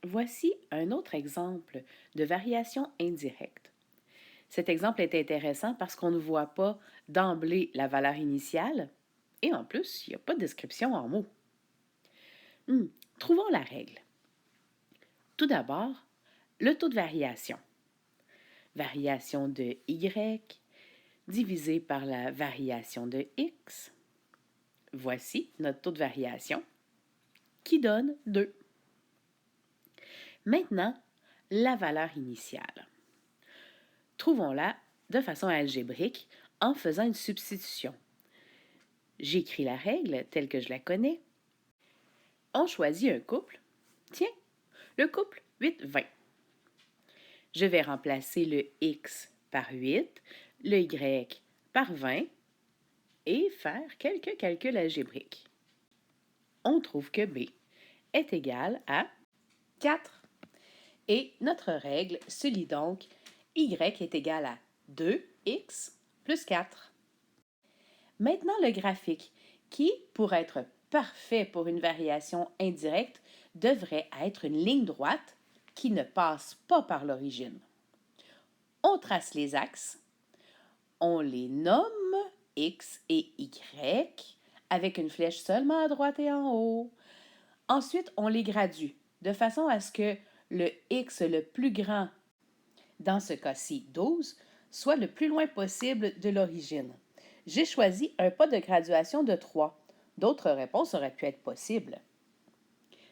Voici un autre exemple de variation indirecte. Cet exemple est intéressant parce qu'on ne voit pas d'emblée la valeur initiale et en plus, il n'y a pas de description en mots. Hmm, Trouvons la règle. Tout d'abord, le taux de variation. Variation de y divisé par la variation de x. Voici notre taux de variation qui donne 2. Maintenant, la valeur initiale. Trouvons-la de façon algébrique en faisant une substitution. J'écris la règle telle que je la connais. On choisit un couple. Tiens, le couple 8-20. Je vais remplacer le x par 8, le y par 20 et faire quelques calculs algébriques. On trouve que b est égal à 4. Et notre règle se lit donc y est égal à 2x plus 4. Maintenant le graphique, qui, pour être parfait pour une variation indirecte, devrait être une ligne droite qui ne passe pas par l'origine. On trace les axes, on les nomme X et Y avec une flèche seulement à droite et en haut. Ensuite, on les gradue de façon à ce que le X le plus grand, dans ce cas-ci 12, soit le plus loin possible de l'origine. J'ai choisi un pas de graduation de 3. D'autres réponses auraient pu être possibles.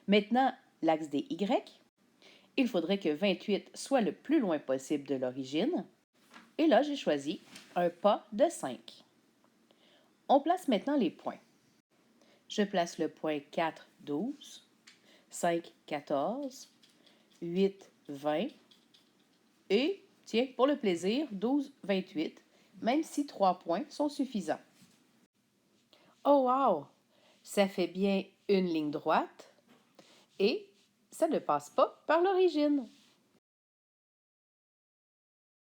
Maintenant, l'axe des Y, il faudrait que 28 soit le plus loin possible de l'origine. Et là, j'ai choisi un pas de 5. On place maintenant les points. Je place le point 4, 12, 5, 14, 8, 20 et, tiens, pour le plaisir, 12, 28, même si 3 points sont suffisants. Oh wow! Ça fait bien une ligne droite et ça ne passe pas par l'origine.